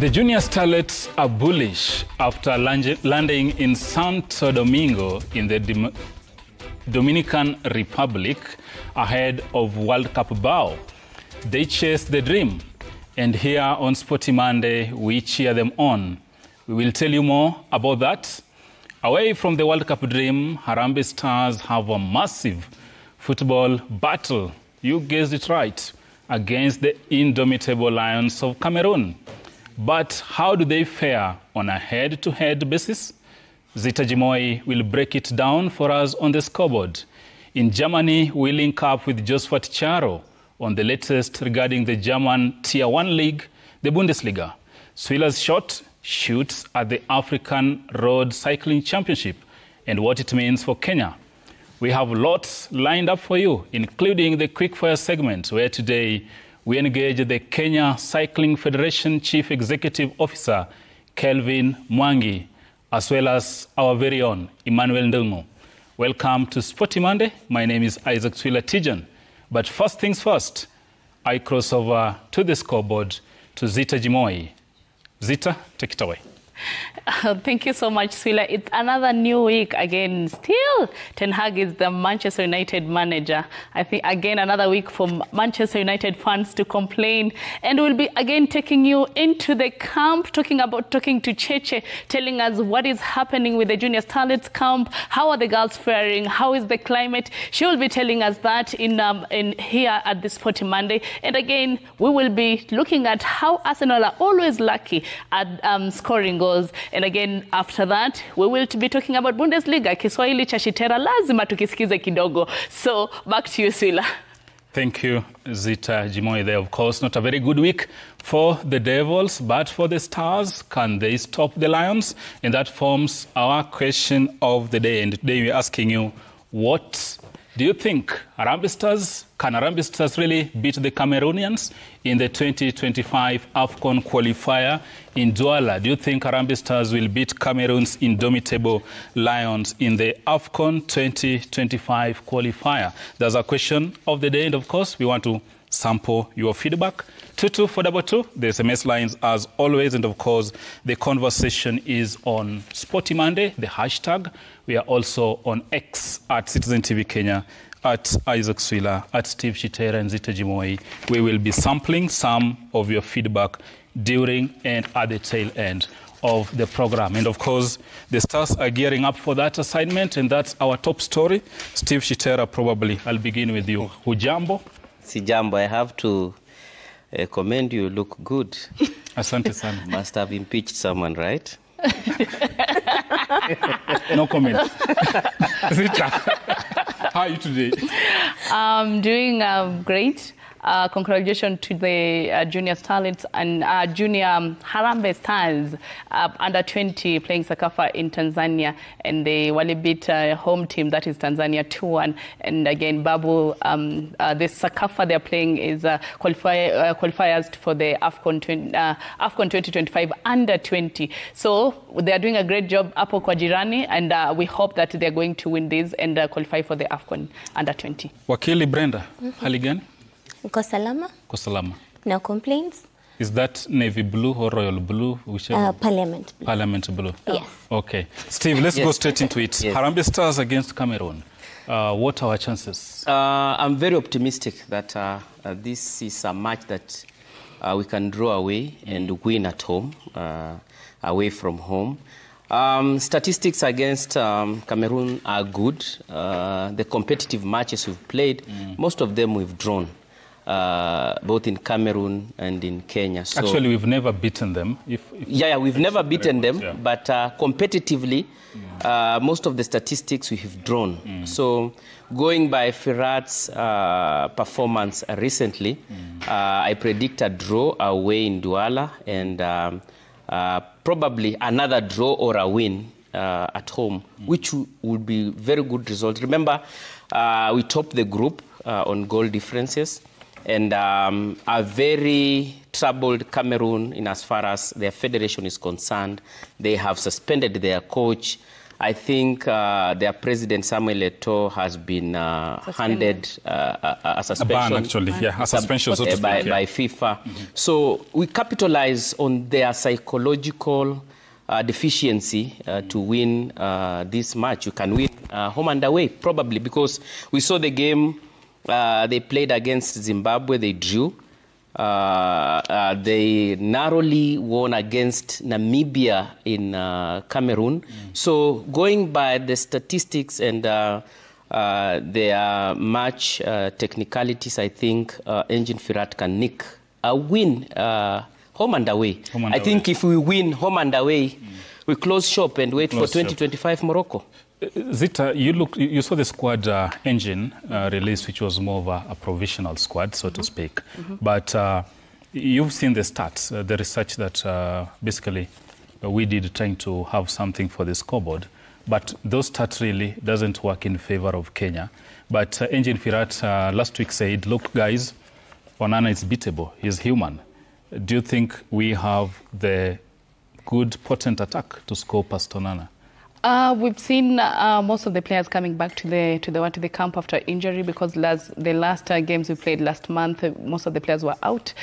The junior starlets are bullish after landing in Santo Domingo in the Dominican Republic ahead of World Cup bow. They chase the dream, and here on Sporty Monday, we cheer them on. We will tell you more about that. Away from the World Cup dream, Harambee Stars have a massive football battle, you guessed it right, against the Indomitable Lions of Cameroon. But how do they fare on a head-to-head basis? Zita Jimoi will break it down for us on the scoreboard. In Germany, we link up with Josephat Charo on the latest regarding the German Tier 1 league, the Bundesliga. Swila's shot shoots at the African Road Cycling Championship and what it means for Kenya. We have lots lined up for you, including the quickfire segment, where today we engage the Kenya Cycling Federation Chief Executive Officer, Kelvin Mwangi, as well as our very own Emmanuel Ndungu. Welcome to Sporty Monday. My name is Isaac Swila Tijan. But first things first, I cross over to the scoreboard to Zita Jimoi. Zita, take it away. Thank you so much, Swila. It's another new week again. Still, Ten Hag is the Manchester United manager. I think, again, another week for Manchester United fans to complain. And we'll be, again, taking you into the camp, talking to Cheche, telling us what is happening with the Junior Starlets camp, how are the girls faring, how is the climate. She will be telling us that in here at the Sporty Monday. And again, we will be looking at how Arsenal are always lucky at scoring goals. And again, after that, we will be talking about Bundesliga. Kiswahili cha Shitera lazima tukisikize kidogo. So, back to you, Swila. Thank you, Zita Jimoi. There, of course, not a very good week for the Devils, but for the Stars, can they stop the Lions? And that forms our question of the day. And today we're asking you, what do you think? Harambee Stars, can Harambee Stars really beat the Cameroonians in the 2025 AFCON qualifier in Douala? Do you think Harambee Stars will beat Cameroon's Indomitable Lions in the AFCON 2025 qualifier? That's a question of the day, and of course, we want to sample your feedback. 22422, the SMS lines as always, and of course, the conversation is on Sporty Monday, the hashtag. We are also on X at Citizen TV Kenya, at Isaac Swila, at Steve Shitera and Zita Jimoi. We will be sampling some of your feedback during and at the tail end of the program. And of course, the Stars are gearing up for that assignment, and that's our top story. Steve Shitera, probably, I'll begin with you. Hujambo? Sijambo, I have to commend you, look good. Asante sana. Must have impeached someone, right? No comment. Zita, how are you today? I'm doing great. Congratulations to the Junior Starlets and Junior Harambee Stars under 20 playing Sakafa in Tanzania, and they Wali beat home team, that is Tanzania, 2-1. And again, Babu, this Sakafa they're playing is qualifiers for the AFCON 2025 under 20. So they are doing a great job hapo kwa jirani, and we hope that they're going to win this and qualify for the AFCON under 20. Wakili Brenda, hali gani? Uko salama? Uko salama. No complaints? Is that navy blue or royal blue? Whichever? Parliament blue. Parliament blue. Yes. Okay. Steve, let's go straight into it. Yes. Harambee Stars against Cameroon. What are our chances? I'm very optimistic that this is a match that we can draw away and win at home, away from home. Statistics against Cameroon are good. The competitive matches we've played, most of them we've drawn. Both in Cameroon and in Kenya. So, actually, we've never beaten them. We've never beaten them, but competitively, most of the statistics we have drawn. So, going by Ferrat's performance recently, I predict a draw away in Douala, and probably another draw or a win at home, which would be very good result. Remember, we topped the group on goal differences. And a very troubled Cameroon in as far as their federation is concerned. They have suspended their coach. I think their president, Samuel Eto'o, has been handed a suspension. A ban, actually, yeah, a suspension, so to speak, by FIFA. So we capitalize on their psychological deficiency to win this match. You can win home and away, probably, because we saw the game they played against Zimbabwe, they drew. They narrowly won against Namibia in Cameroon. So going by the statistics and their match technicalities, I think Engine Firat can nick a win home and away. I think if we win home and away, we close shop and wait for 2025 Morocco. Zita, you saw the squad Engine release, which was more of a provisional squad, so to speak. But you've seen the stats, the research that basically we did trying to have something for the scoreboard. But those stats really doesn't work in favor of Kenya. But Engine Firat last week said, look, guys, Onana is beatable. He's human. Do you think we have the good, potent attack to score past Onana? We've seen most of the players coming back to the camp after injury, because the last games we played last month, most of the players were out.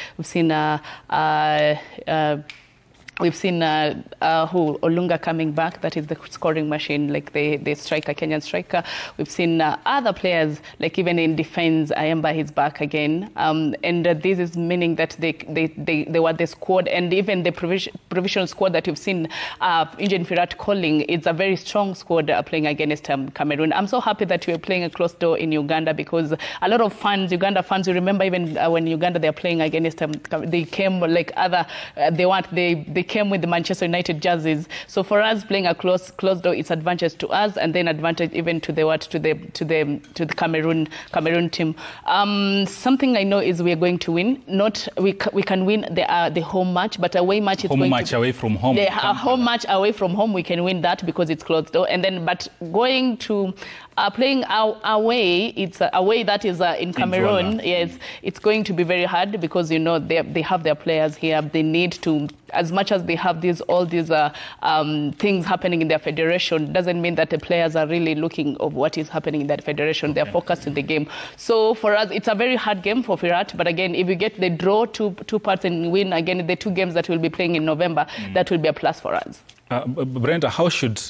We've seen Olunga coming back, that is the scoring machine, like the striker, Kenyan striker. We've seen other players, like even in defense, Ayamba is back again. And this is meaning that they were the squad, and even the provisional squad that you've seen Engine Firat calling, it's a very strong squad playing against Cameroon. I'm so happy that we're playing a closed door in Uganda, because a lot of fans, Uganda fans, you remember even when Uganda they're playing against they came like other, they came with the Manchester United jerseys. So for us, playing a closed door, it's advantage to us, and then advantage even to the Cameroon team. Something I know is we are going to win. We can win the home match, but away match it's home match away from home. The home match away from home, we can win that because it's closed door. And then, but going to playing away, it's away that is in Cameroon. Yes, it's going to be very hard, because you know they have their players here. They need to, as much as they have all these things happening in their federation, doesn't mean that the players are really looking of what is happening in that federation. They're focused in the game. So for us, it's a very hard game for Firat. But again, if we get the draw two parts and win again the 2 games that we'll be playing in November, that will be a plus for us. Brenda, how should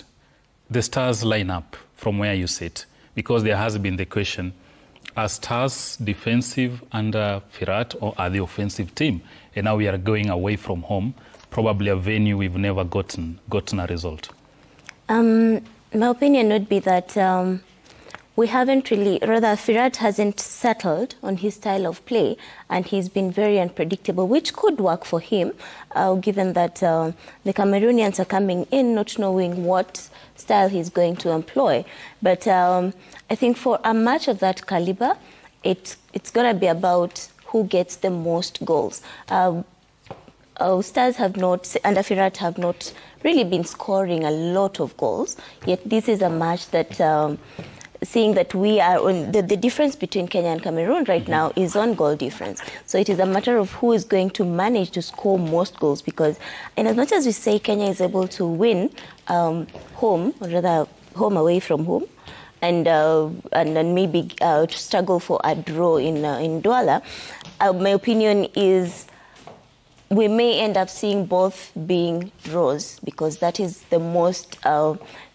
the Stars line up from where you sit? Because there has been the question, are Stars defensive under Firat, or are the offensive team? And now we are going away from home, probably a venue we've never gotten a result. My opinion would be that we haven't really, rather Firat hasn't settled on his style of play, and he's been very unpredictable, which could work for him, given that the Cameroonians are coming in not knowing what style he's going to employ. But I think for a match of that caliber, it's going to be about who gets the most goals. Stars have not, under Firat, have not really been scoring a lot of goals, yet this is a match that seeing that we are on the difference between Kenya and Cameroon right now is on goal difference. So it is a matter of who is going to manage to score most goals, because in as much as we say Kenya is able to win home, or rather home away from home, and then maybe struggle for a draw in Douala, my opinion is we may end up seeing both being draws, because that is the most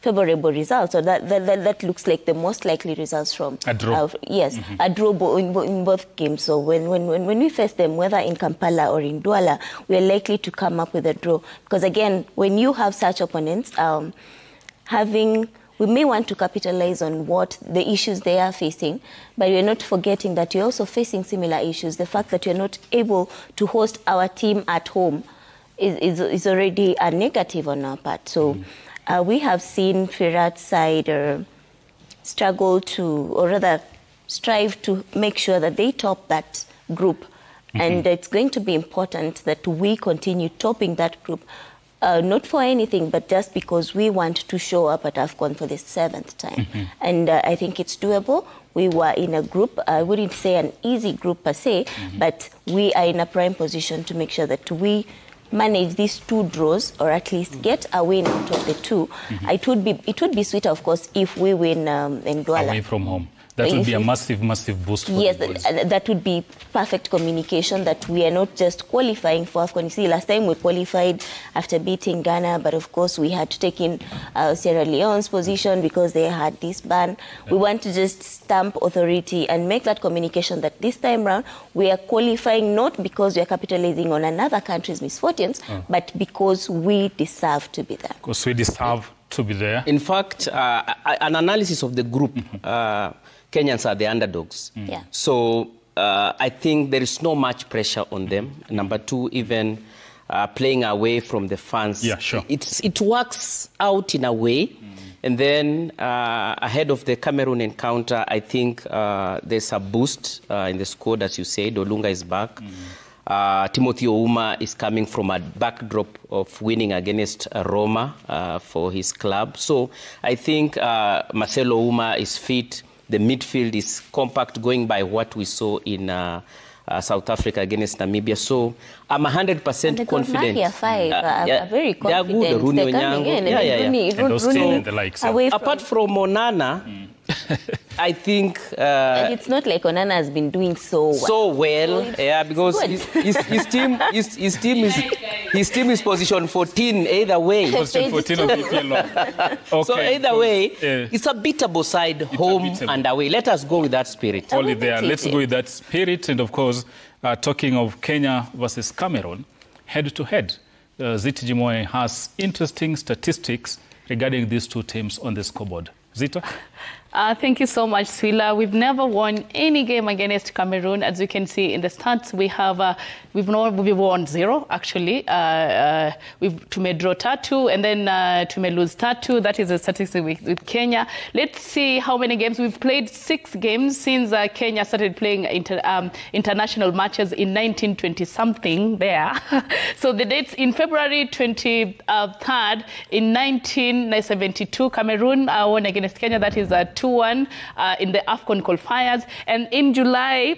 favorable result. So that looks like the most likely results from a draw. Yes, a draw in both games. So when we face them, whether in Kampala or in Douala, we are likely to come up with a draw. Because again, when you have such opponents, we may want to capitalize on what the issues they are facing, but we're not forgetting that you're also facing similar issues. The fact that you're not able to host our team at home is already a negative on our part. So we have seen Firat's side struggle to, or rather strive to make sure that they top that group. And it's going to be important that we continue topping that group. Not for anything, but just because we want to show up at AFCON for the 7th time. And I think it's doable. We were in a group, I wouldn't say an easy group per se, but we are in a prime position to make sure that we manage these 2 draws, or at least get a win out of the 2, it would be sweeter, of course, if we win in Douala. Away from home. That would be a massive boost for yes, the boys. that would be perfect communication that we are not just qualifying for AFCON. You see, last time we qualified after beating Ghana, but of course we had to take in Sierra Leone's position because they had this ban. We want to just stamp authority and make that communication that this time round we are qualifying not because we are capitalizing on another country's misfortunes, but because we deserve to be there. Because we deserve to be there. In fact, an analysis of the group, Kenyans are the underdogs. Yeah. So I think there is no much pressure on them. Number 2, even playing away from the fans. Yeah, sure. It works out in a way. And then ahead of the Cameroon encounter, I think there's a boost in the squad, as you said. Olunga is back. Timothy Ouma is coming from a backdrop of winning against Roma for his club. So I think Marcelo Ouma is fit. The midfield is compact, going by what we saw in South Africa against Namibia. So I'm 100% confident. Are very confident. They are good. They're coming in. And those and the likes. Apart from Onana, I think... and it's not like Onana has been doing so well. Yeah, because his team is position 14 either way. Position 14 of EPL. Okay. So either way, it's a beatable side, home and away. Let us go with that spirit. Only there. Let's go with that spirit. And of course, talking of Kenya versus Cameroon, head-to-head, Zita Jimoe has interesting statistics regarding these 2 teams on the scoreboard. Zita? Thank you so much, Swila. We've never won any game against Cameroon. As you can see in the stats, we've won 0 actually. To may draw 2 and then to may lose 2. That is a statistic with Kenya. Let's see how many games we've played. 6 games since Kenya started playing international matches in 1920 something there. So the dates in February 23rd in 1972, Cameroon won against Kenya. That is 2-1 in the AFCON qualifiers. And in July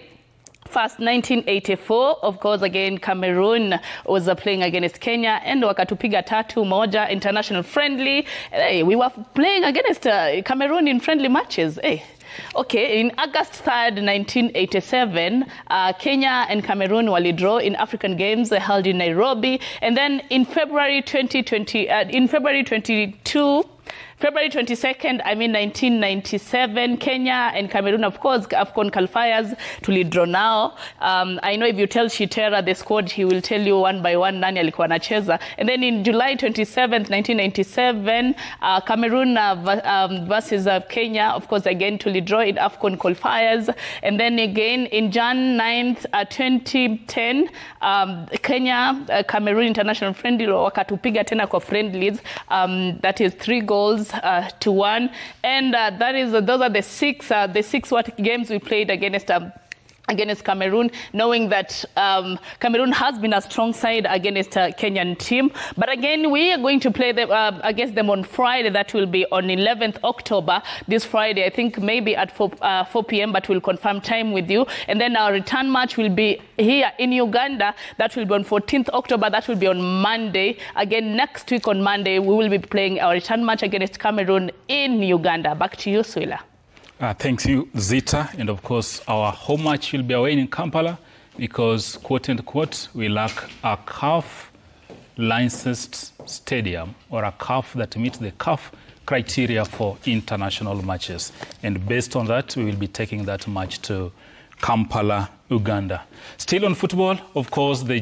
1st, 1984, of course, again, Cameroon was playing against Kenya and wakatupiga 3-1 international friendly. We were playing against Cameroon in friendly matches. Okay, in August 3rd, 1987, Kenya and Cameroon were draw in African Games held in Nairobi. And then in February 22nd, 1997, Kenya and Cameroon, of course, AFCON qualifiers to draw now. I know if you tell Shitera the squad, he will tell you one by one nani alikuwa anacheza. And then in July 27th, 1997, Cameroon versus Kenya, of course, again to draw in AFCON qualifiers. And then again in Jan 9th, 2010, Kenya, Cameroon international friendly, wakatupiga tena kwa friendlies. That is 3-1, and those are the six games we played against Cameroon, knowing that Cameroon has been a strong side against Kenyan team. But again, we are going to play them, against them on Friday. That will be on 11th October, this Friday, I think maybe at 4 p.m., but we'll confirm time with you. And then our return match will be here in Uganda. That will be on 14th October. That will be on Monday. Again, next week on Monday, we will be playing our return match against Cameroon in Uganda. Back to you, Swila. Thank you, Zita. And of course, our home match will be away in Kampala because, quote unquote, we lack a CAF licensed stadium or a CAF that meets the CAF criteria for international matches. And based on that, we will be taking that match to Kampala, Uganda. Still on football, of course, the